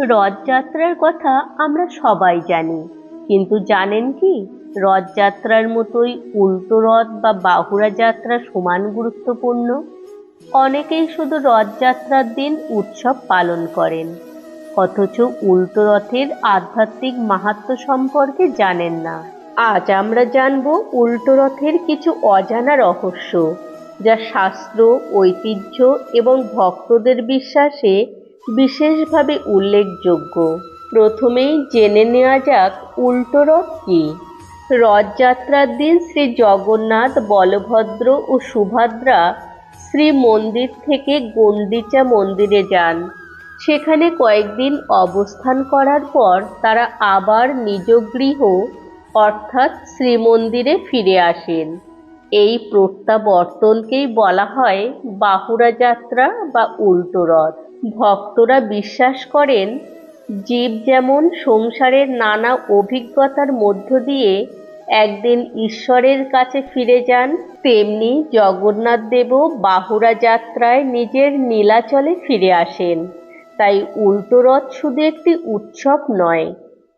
রথযাত্রার কথা আমরা সবাই জানি, কিন্তু জানেন কি রথযাত্রার মতোই উল্টো রথ বা বাহুড়া যাত্রা সমান গুরুত্বপূর্ণ? অনেকেই শুধু রথযাত্রার দিন উৎসব পালন করেন, অথচ উল্টো রথের আধ্যাত্মিক মাহাত্ম্য সম্পর্কে জানেন না। আজ আমরা জানব উল্টো রথের কিছু অজানা রহস্য, যা শাস্ত্র, ঐতিহ্য এবং ভক্তদের বিশ্বাসে বিশেষভাবে উল্লেখযোগ্য। প্রথমেই জেনে নেওয়া যাক উল্টো রথ কি। রথযাত্রার দিন শ্রী জগন্নাথ, বলভদ্র ও সুভদ্রা শ্রী মন্দির থেকে গুন্ডিচা মন্দিরে যান। সেখানে কয়েকদিন অবস্থান করার পর তারা আবার নিজ গৃহ অর্থাৎ শ্রীমন্দিরে ফিরে আসেন। এই প্রত্যাবর্তনকেই বলা হয় বাহুড়া যাত্রা বা উল্টো রথ। ভক্তরা বিশ্বাস করেন, জীব যেমন সংসারের নানা অভিজ্ঞতার মধ্য দিয়ে একদিন ঈশ্বরের কাছে ফিরে যান, তেমনি জগন্নাথ দেবও বাহুড়া যাত্রায় নিজের নীলাচলে ফিরে আসেন। তাই উল্টো রথ শুধু একটি উৎসব নয়,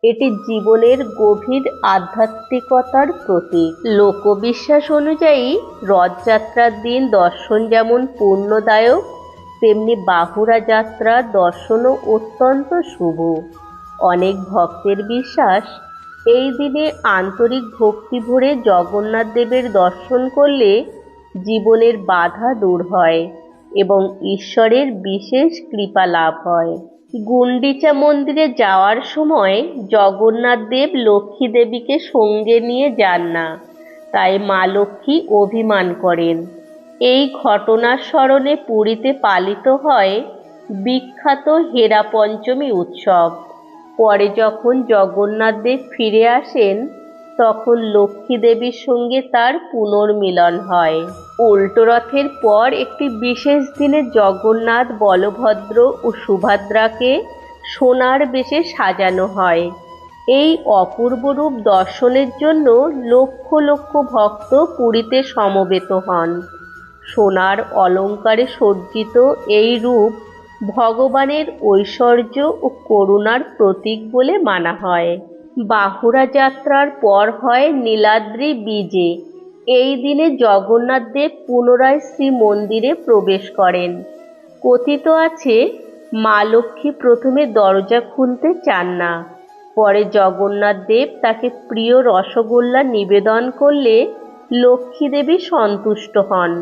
এটি জীবনের গভীর আধ্যাত্মিকতার প্রতীক। লোকবিশ্বাস অনুযায়ী রথযাত্রার দিন দর্শন যেমন পুণ্যদায়ক, তেমনি বাহুড়া যাত্রা দর্শনও অত্যন্ত শুভ। অনেক ভক্তের বিশ্বাস, এই দিনে আন্তরিক ভক্তি ভরে জগন্নাথ দেবের দর্শন করলে জীবনের বাধা দূর হয় এবং ঈশ্বরের বিশেষ কৃপা লাভ হয়। গুন্ডিচা মন্দিরে যাওয়ার সময় জগন্নাথ দেব লক্ষ্মী দেবীকে সঙ্গে নিয়ে যান না, তাই মা লক্ষ্মী অভিমান করেন। এই ঘটনার স্মরণে পুরীতে পালিত হয় বিখ্যাত হেরা পঞ্চমী উৎসব। পরে যখন জগন্নাথ দেব ফিরে আসেন, তখন লক্ষ্মী দেবীর সঙ্গে তার পুনর্মিলন হয়। উল্টো রথের পর একটি বিশেষ দিনে জগন্নাথ, বলভদ্র ও সুভদ্রাকে সোনার বেশে সাজানো হয়। এই অপূর্ব রূপ দর্শনের জন্য লক্ষ লক্ষ ভক্ত পুরীতে সমবেত হন। সোনার অলঙ্কারে সজ্জিত এই রূপ ভগবানের ঐশ্বর্য ও করুণার প্রতীক বলে মানা হয়। বাহুড়া যাত্রার পর হয় নীলাদ্রি বিজে। এই দিনে জগন্নাথ দেব পুনরায় শ্রীমন্দিরে প্রবেশ করেন। কথিত আছে, মা লক্ষ্মী প্রথমে দরজা খুলতে চান না, পরে জগন্নাথ দেব তাকে প্রিয় রসগোল্লা নিবেদন করলে লক্ষ্মী দেবী সন্তুষ্ট হন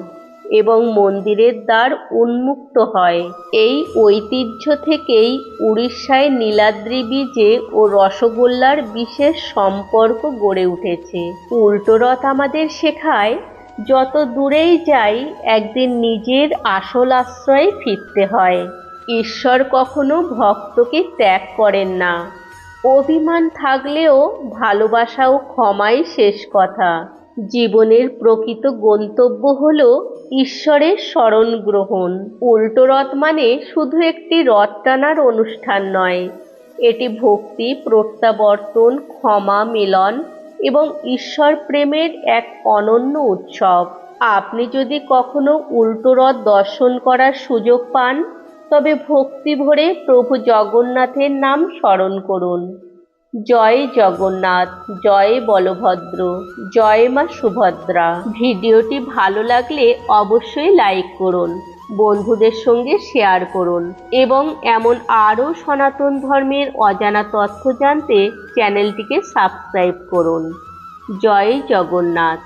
এবং মন্দিরের দ্বার উন্মুক্ত হয়। এই ঐতিহ্য থেকেই উড়িষ্যায় নীলাদ্রি বীজে ও রসগোল্লার বিশেষ সম্পর্ক গড়ে উঠেছে। উল্টো রথ আমাদের শেখায়, যত দূরেই যাই একদিন নিজের আসল আশ্রয়ে ফিরতে হয়। ঈশ্বর কখনো ভক্তকে ত্যাগ করেন না। অভিমান থাকলেও ভালোবাসা ও ক্ষমাই শেষ কথা। জীবনের প্রকৃত গন্তব্য হল ঈশ্বরের শরণ গ্রহণ। উল্টো রথ মানে শুধু একটি রথ টানার অনুষ্ঠান নয়, এটি ভক্তি, প্রত্যাবর্তন, ক্ষমা, মিলন এবং ঈশ্বর প্রেমের এক অনন্য উৎসব। আপনি যদি কখনো উল্টো রথ দর্শন করার সুযোগ পান, তবে ভক্তি ভরে প্রভু জগন্নাথের নাম স্মরণ করুন। জয় জগন্নাথ, জয় বলভদ্র, জয় মা সুভদ্রা। ভিডিওটি ভালো লাগলে অবশ্যই লাইক করুন, বন্ধুদের সঙ্গে শেয়ার করুন এবং এমন আরও সনাতন ধর্মের অজানা তথ্য জানতে চ্যানেলটিকে সাবস্ক্রাইব করুন। জয় জগন্নাথ।